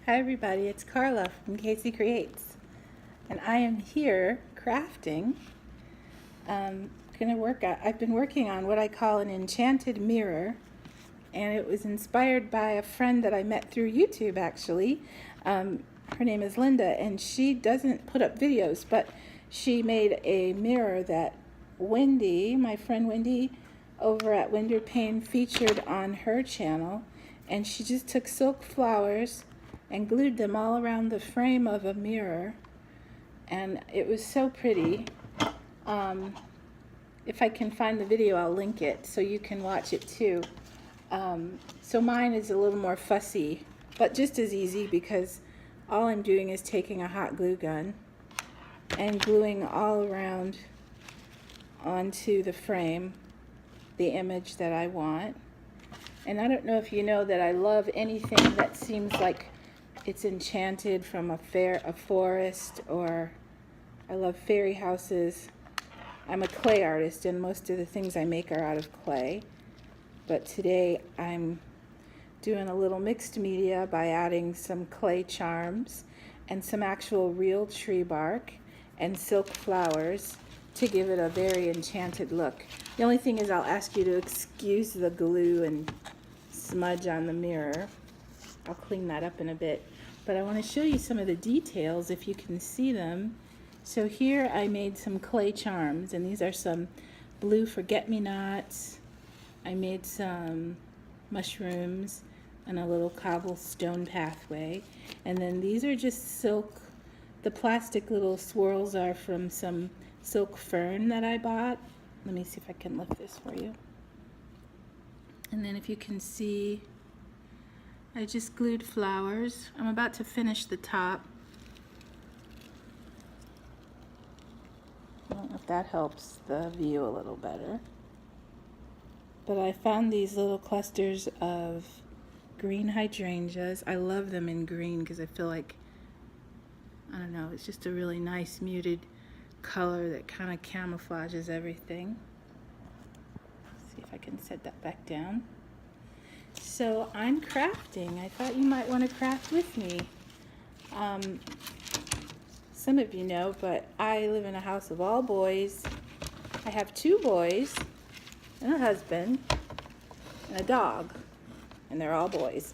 Hi everybody, it's Carla from Casey Creates, and I am here crafting. I've been working on what I call an enchanted mirror, and it was inspired by a friend that I met through YouTube actually. Her name is Linda, and she doesn't put up videos, but she made a mirror that Wendy, my friend Wendy, over at Windward Pane featured on her channel, and she just took silk flowers and glued them all around the frame of a mirror, and it was so pretty. If I can find the video, I'll link it so you can watch it too. So mine is a little more fussy, but just as easy, because all I'm doing is taking a hot glue gun and gluing all around onto the frame the image that I want. And I don't know if you know that I love anything that seems like it's enchanted, from a forest, or I love fairy houses. I'm a clay artist, and most of the things I make are out of clay. But today I'm doing a little mixed media by adding some clay charms and some actual real tree bark and silk flowers to give it a very enchanted look. The only thing is, I'll ask you to excuse the glue and smudge on the mirror. I'll clean that up in a bit. But I want to show you some of the details if you can see them. So here I made some clay charms, and these are some blue forget-me-nots. I made some mushrooms and a little cobblestone pathway. And then these are just silk. The plastic little swirls are from some silk fern that I bought. Let me see if I can lift this for you. And then if you can see, I just glued flowers. I'm about to finish the top. I don't know if that helps the view a little better. But I found these little clusters of green hydrangeas. I love them in green because I feel like, I don't know, it's just a really nice muted color that kind of camouflages everything. Let's see if I can set that back down. So I'm crafting. I thought you might want to craft with me. Some of you know, but I live in a house of all boys. I have 2 boys and a husband and a dog, and they're all boys.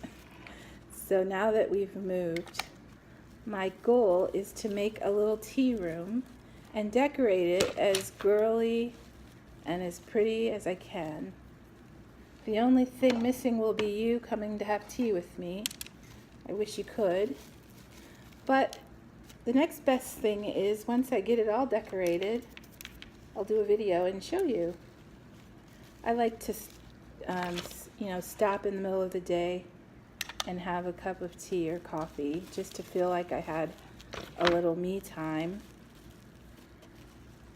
So now that we've moved, my goal is to make a little tea room and decorate it as girly and as pretty as I can. The only thing missing will be you coming to have tea with me. I wish you could. But the next best thing is, once I get it all decorated, I'll do a video and show you. I like to, stop in the middle of the day and have a cup of tea or coffee, just to feel like I had a little me time.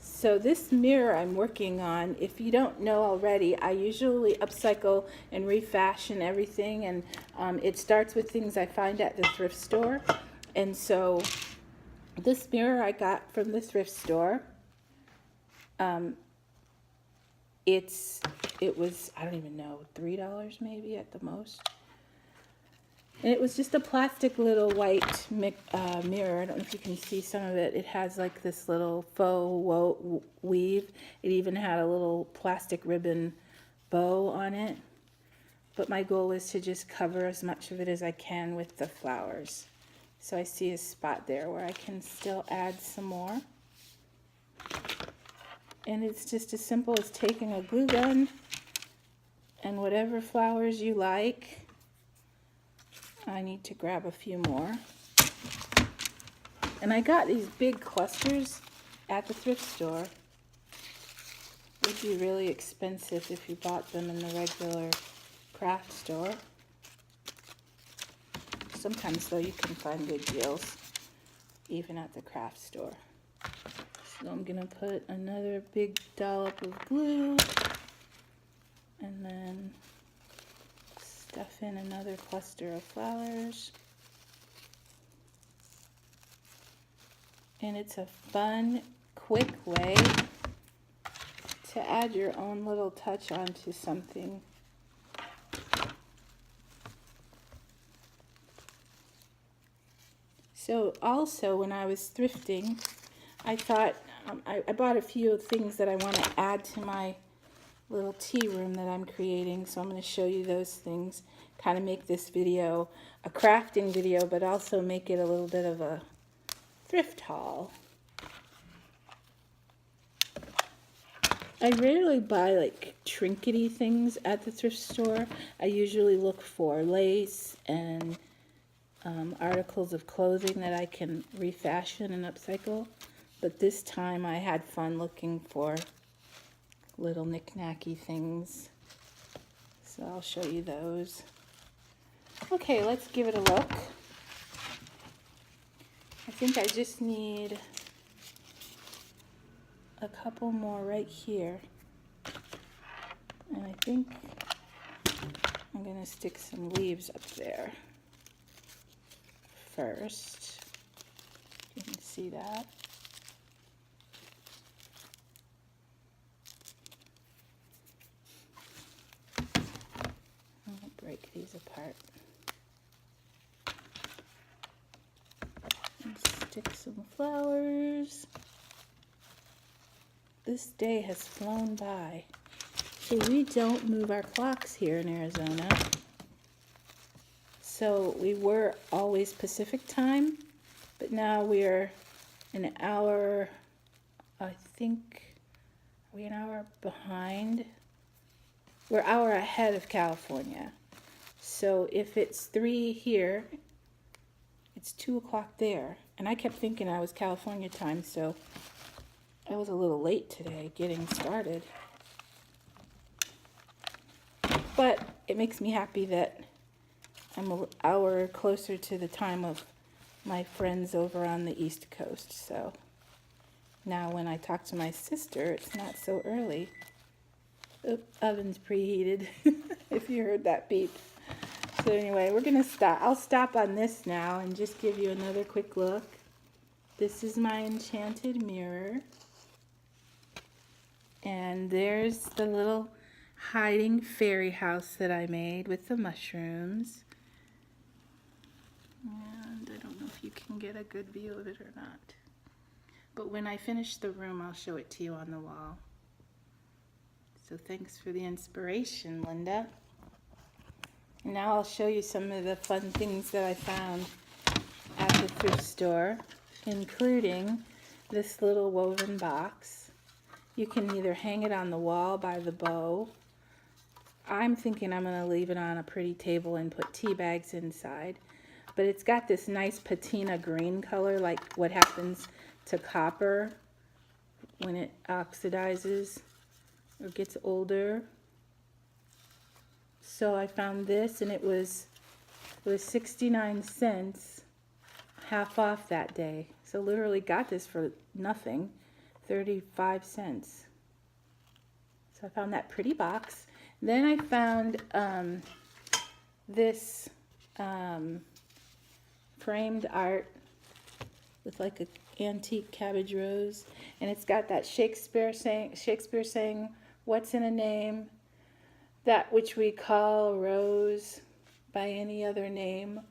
So this mirror I'm working on, if you don't know already, I usually upcycle and refashion everything, and it starts with things I find at the thrift store. And so this mirror I got from the thrift store. It was, I don't even know, $3 maybe at the most. And it was just a plastic little white mirror. I don't know if you can see some of it. It has like this little faux weave. It even had a little plastic ribbon bow on it. But my goal is to just cover as much of it as I can with the flowers. So I see a spot there where I can still add some more. And it's just as simple as taking a glue gun and whatever flowers you like. I need to grab a few more. And I got these big clusters at the thrift store. Would be really expensive if you bought them in the regular craft store. Sometimes though, you can find good deals even at the craft store. So I'm gonna put another big dollop of glue, and then stuff in another cluster of flowers. And it's a fun, quick way to add your own little touch onto something. So also when I was thrifting, I thought I bought a few things that I want to add to my little tea room that I'm creating. So I'm going to show you those things, kind of make this video a crafting video, but also make it a little bit of a thrift haul. I rarely buy like trinkety things at the thrift store. I usually look for lace and articles of clothing that I can refashion and upcycle. But this time I had fun looking for little knick-knacky things. So I'll show you those. Okay, let's give it a look. I think I just need a couple more right here. And I think I'm going to stick some leaves up there first. You can see that. I'll break these apart. And stick some flowers. This day has flown by. So we don't move our clocks here in Arizona. So we were always Pacific time, but now we're an hour, I think, are we an hour behind? We're an hour ahead of California. So if it's 3 here, it's 2 o'clock there. And I kept thinking I was California time, so I was a little late today getting started. But it makes me happy that I'm an hour closer to the time of my friends over on the East Coast. So now when I talk to my sister, it's not so early. Oop, oven's preheated, if you heard that beep. So anyway, we're going to stop. I'll stop on this now and just give you another quick look. This is my enchanted mirror. And there's the little hiding fairy house that I made with the mushrooms. And I don't know if you can get a good view of it or not. But when I finish the room, I'll show it to you on the wall. So thanks for the inspiration, Linda. Now I'll show you some of the fun things that I found at the thrift store, including this little woven box. You can either hang it on the wall by the bow. I'm thinking I'm going to leave it on a pretty table and put tea bags inside. But it's got this nice patina green color, like what happens to copper when it oxidizes or gets older. So I found this, and it was 69 cents, half off that day. So literally got this for nothing, 35 cents. So I found that pretty box. Then I found this framed art with like an antique cabbage rose, and it's got that Shakespeare saying, "What's in a name? That which we call a rose by any other name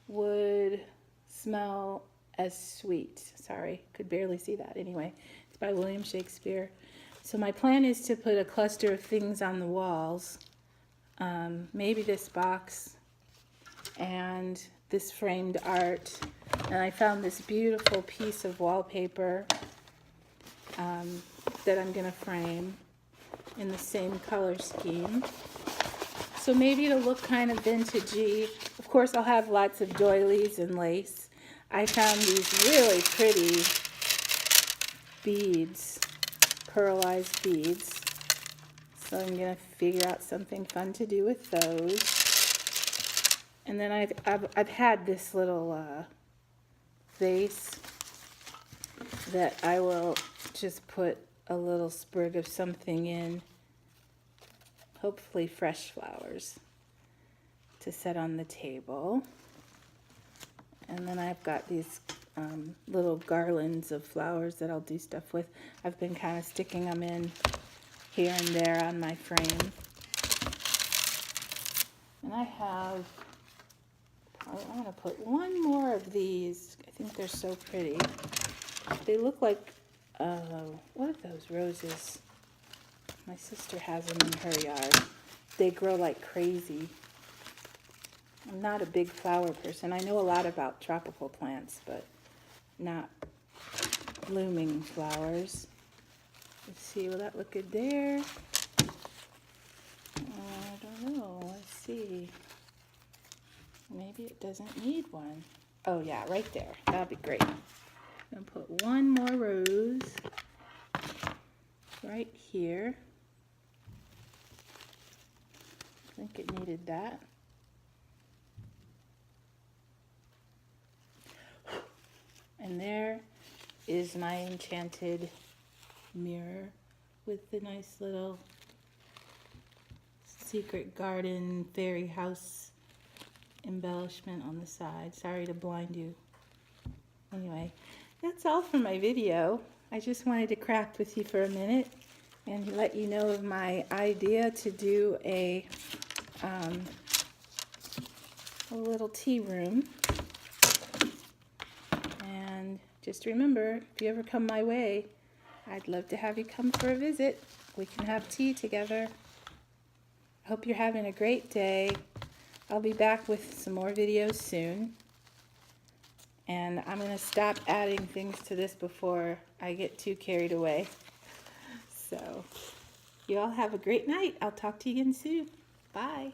would smell as sweet." Sorry, could barely see that. Anyway, it's by William Shakespeare. So my plan is to put a cluster of things on the walls. Maybe this box and this framed art. And I found this beautiful piece of wallpaper that I'm going to frame in the same color scheme. So maybe it'll look kind of vintagey. Of course, I'll have lots of doilies and lace. I found these really pretty beads, pearlized beads. So I'm going to figure out something fun to do with those. And then I've had this little vase that I will just put a little sprig of something in, hopefully fresh flowers, to set on the table. And then I've got these little garlands of flowers that I'll do stuff with. I've been kind of sticking them in here and there on my frame. And I have I want to put one more of these. I think they're so pretty. They look like, what are those roses? My sister has them in her yard. They grow like crazy. I'm not a big flower person. I know a lot about tropical plants, but not blooming flowers. Let's see, will that look good there? I don't know. Let's see. Maybe it doesn't need one. Oh yeah, right there. That'll be great. I'm gonna put one more rose right here. I think it needed that. And there is my enchanted mirror with the nice little secret garden fairy house embellishment on the side. Sorry to blind you. Anyway, that's all for my video. I just wanted to craft with you for a minute and let you know of my idea to do a little tea room. And just remember, if you ever come my way, I'd love to have you come for a visit. We can have tea together. I hope you're having a great day. I'll be back with some more videos soon. And I'm going to stop adding things to this before I get too carried away. So, you all have a great night. I'll talk to you again soon. Bye.